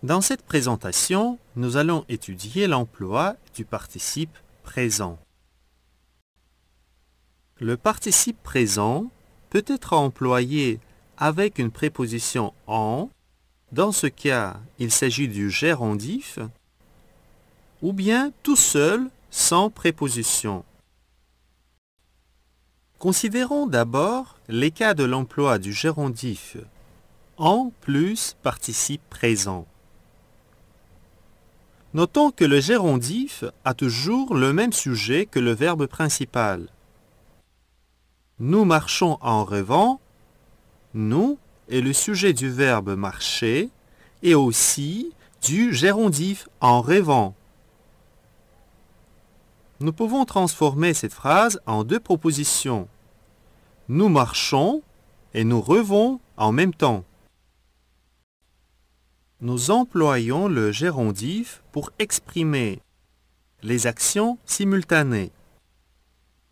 Dans cette présentation, nous allons étudier l'emploi du participe présent. Le participe présent peut être employé avec une préposition « en », dans ce cas, il s'agit du gérondif, ou bien tout seul, sans préposition. Considérons d'abord les cas de l'emploi du gérondif « en » plus participe présent. Notons que le gérondif a toujours le même sujet que le verbe principal. Nous marchons en rêvant. Nous est le sujet du verbe marcher et aussi du gérondif en rêvant. Nous pouvons transformer cette phrase en deux propositions. Nous marchons et nous rêvons en même temps. Nous employons le gérondif pour exprimer les actions simultanées.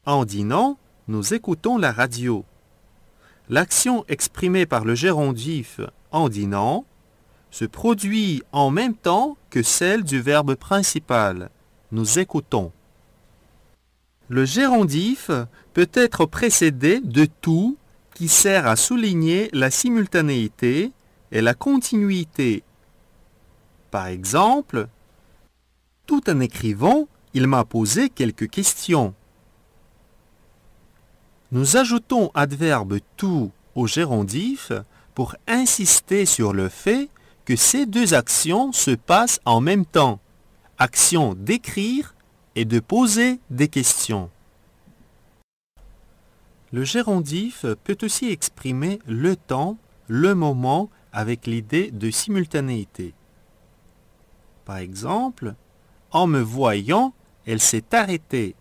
En dînant, nous écoutons la radio. L'action exprimée par le gérondif en dînant se produit en même temps que celle du verbe principal. Nous écoutons. Le gérondif peut être précédé de tout qui sert à souligner la simultanéité et la continuité. Par exemple, tout en écrivant, il m'a posé quelques questions. Nous ajoutons adverbe tout au gérondif pour insister sur le fait que ces deux actions se passent en même temps. Action d'écrire et de poser des questions. Le gérondif peut aussi exprimer le temps, le moment avec l'idée de simultanéité. Par exemple, en me voyant, elle s'est arrêtée.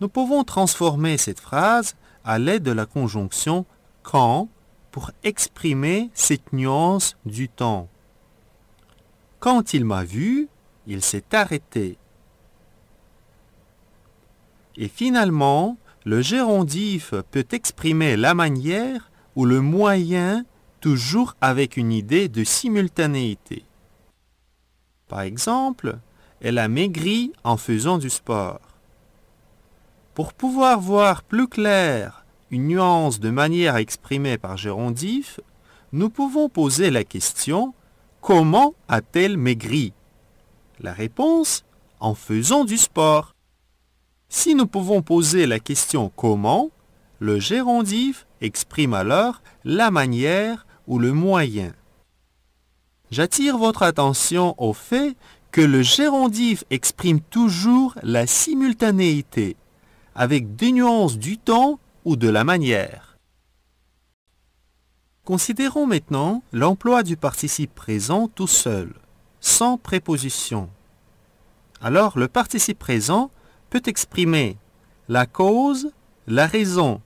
Nous pouvons transformer cette phrase à l'aide de la conjonction « quand » pour exprimer cette nuance du temps. Quand il m'a vu, il s'est arrêté. Et finalement, le gérondif peut exprimer la manière ou le moyen toujours avec une idée de simultanéité. Par exemple, elle a maigri en faisant du sport. Pour pouvoir voir plus clair une nuance de manière exprimée par gérondif, nous pouvons poser la question « Comment a-t-elle maigri ?» La réponse « En faisant du sport ». Si nous pouvons poser la question « Comment ?», le gérondif exprime alors la manière ou le moyen. J'attire votre attention au fait que le gérondif exprime toujours la simultanéité, avec des nuances du temps ou de la manière. Considérons maintenant l'emploi du participe présent tout seul, sans préposition. Alors, le participe présent peut exprimer la cause, la raison.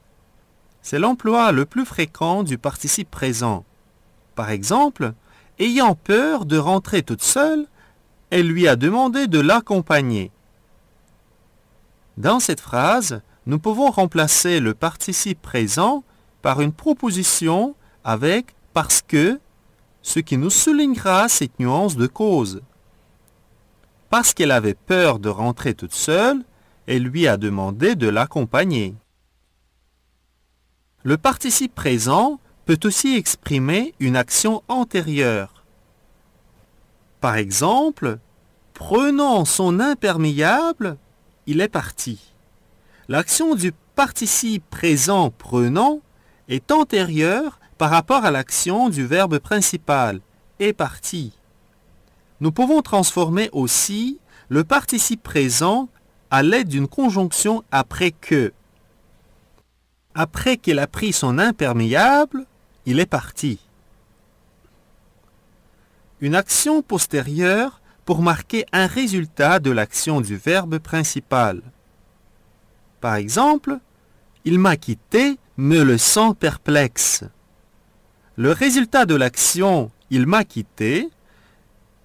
C'est l'emploi le plus fréquent du participe présent. Par exemple, ayant peur de rentrer toute seule, elle lui a demandé de l'accompagner. Dans cette phrase, nous pouvons remplacer le participe présent par une proposition avec « parce que », ce qui nous soulignera cette nuance de cause. Parce qu'elle avait peur de rentrer toute seule, elle lui a demandé de l'accompagner. Le participe présent peut aussi exprimer une action antérieure. Par exemple, prenant son imperméable, il est parti. L'action du participe présent prenant est antérieure par rapport à l'action du verbe principal est parti. Nous pouvons transformer aussi le participe présent à l'aide d'une conjonction après que. Après qu'il a pris son imperméable, il est parti. Une action postérieure pour marquer un résultat de l'action du verbe principal. Par exemple, il m'a quitté, me laissant perplexe. Le résultat de l'action « il m'a quitté »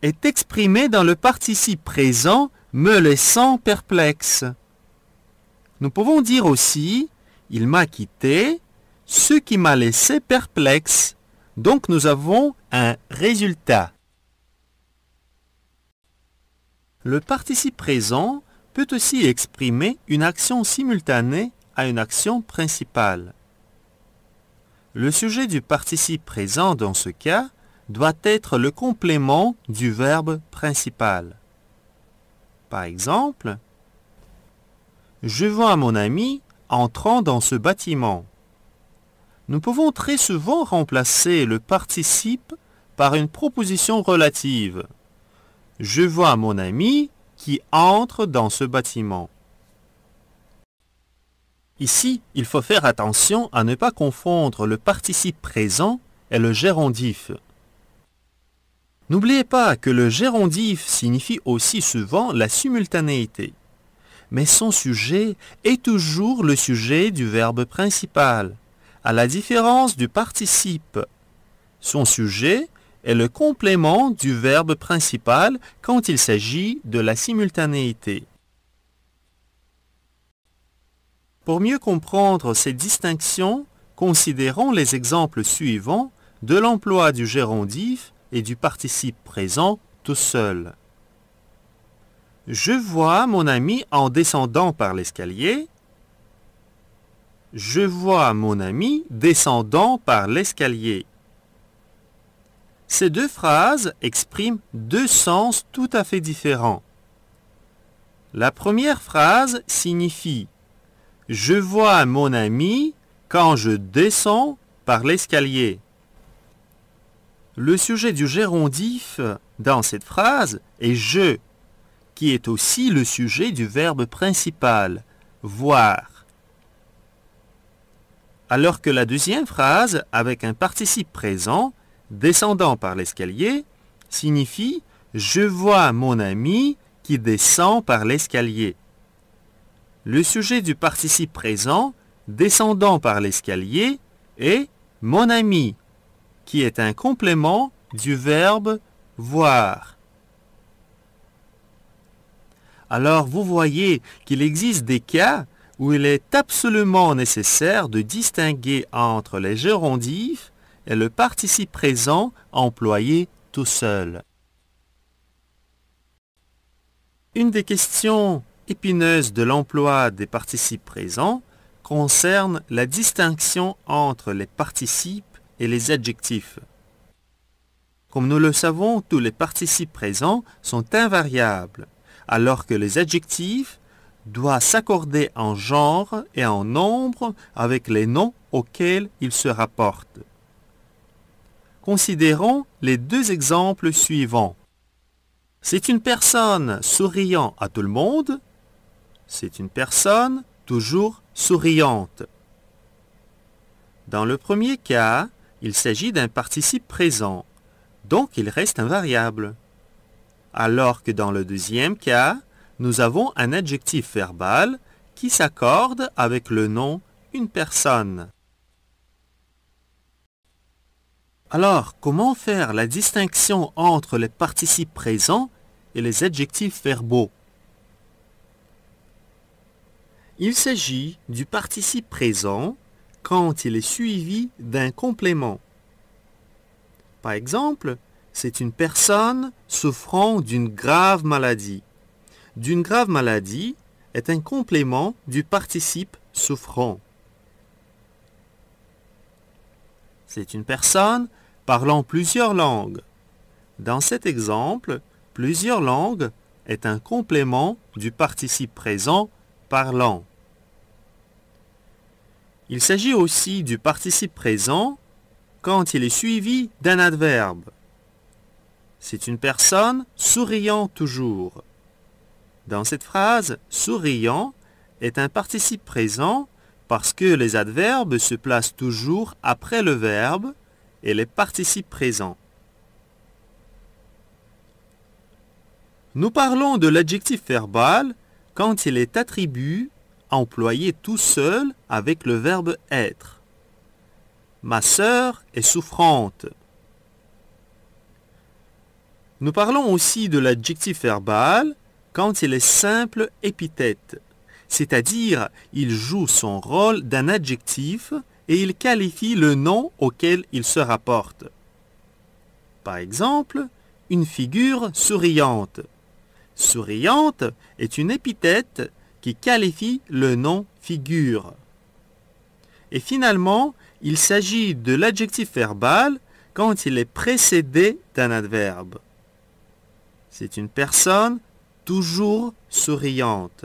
est exprimé dans le participe présent « me laissant perplexe ». Nous pouvons dire aussi « il m'a quitté », ce qui m'a laissé perplexe. Donc nous avons un résultat. Le participe présent peut aussi exprimer une action simultanée à une action principale. Le sujet du participe présent dans ce cas doit être le complément du verbe principal. Par exemple, je vois mon ami entrant dans ce bâtiment. Nous pouvons très souvent remplacer le participe par une proposition relative. Je vois mon ami qui entre dans ce bâtiment. Ici, il faut faire attention à ne pas confondre le participe présent et le gérondif. N'oubliez pas que le gérondif signifie aussi souvent la simultanéité, mais son sujet est toujours le sujet du verbe principal, à la différence du participe. Son sujet est le complément du verbe principal quand il s'agit de la simultanéité. Pour mieux comprendre ces distinctions, considérons les exemples suivants de l'emploi du gérondif et du participe présent tout seul. Je vois mon ami en descendant par l'escalier. Je vois mon ami descendant par l'escalier. Ces deux phrases expriment deux sens tout à fait différents. La première phrase signifie « Je vois mon ami quand je descends par l'escalier ». Le sujet du gérondif dans cette phrase est « je », qui est aussi le sujet du verbe principal, « voir ». Alors que la deuxième phrase, avec un participe présent, descendant par l'escalier, signifie « Je vois mon ami qui descend par l'escalier ». Le sujet du participe présent, descendant par l'escalier, est « mon ami », qui est un complément du verbe « voir ». Alors vous voyez qu'il existe des cas où il est absolument nécessaire de distinguer entre les gérondifs et le participe présent employé tout seul. Une des questions épineuses de l'emploi des participes présents concerne la distinction entre les participes et les adjectifs. Comme nous le savons, tous les participes présents sont invariables, alors que les adjectifs doivent s'accorder en genre et en nombre avec les noms auxquels ils se rapportent. Considérons les deux exemples suivants. C'est une personne souriant à tout le monde. C'est une personne toujours souriante. Dans le premier cas, il s'agit d'un participe présent, donc il reste invariable. Alors que dans le deuxième cas, nous avons un adjectif verbal qui s'accorde avec le nom une personne. Alors, comment faire la distinction entre les participes présents et les adjectifs verbaux? Il s'agit du participe présent quand il est suivi d'un complément. Par exemple, c'est une personne souffrant d'une grave maladie. D'une grave maladie est un complément du participe souffrant. C'est une personne parlant plusieurs langues. Dans cet exemple, plusieurs langues est un complément du participe présent parlant. Il s'agit aussi du participe présent quand il est suivi d'un adverbe. C'est une personne souriant toujours. Dans cette phrase, souriant est un participe présent parce que les adverbes se placent toujours après le verbe et les participes présents. Nous parlons de l'adjectif verbal quand il est attribut employé tout seul avec le verbe être. Ma sœur est souffrante. Nous parlons aussi de l'adjectif verbal quand il est simple épithète, c'est-à-dire il joue son rôle d'un adjectif et il qualifie le nom auquel il se rapporte. Par exemple, une figure souriante. Souriante est une épithète qui qualifie le nom figure. Et finalement, il s'agit de l'adjectif verbal quand il est précédé d'un adverbe. C'est une personne toujours souriante.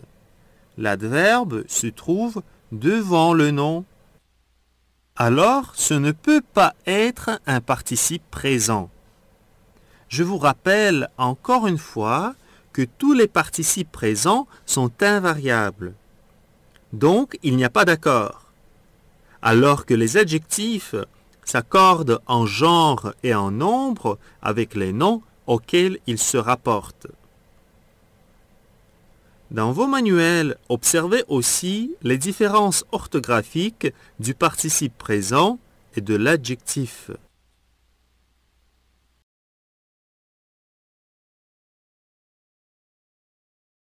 L'adverbe se trouve devant le nom. Alors, ce ne peut pas être un participe présent. Je vous rappelle encore une fois que tous les participes présents sont invariables. Donc, il n'y a pas d'accord. Alors que les adjectifs s'accordent en genre et en nombre avec les noms auxquels ils se rapportent. Dans vos manuels, observez aussi les différences orthographiques du participe présent et de l'adjectif.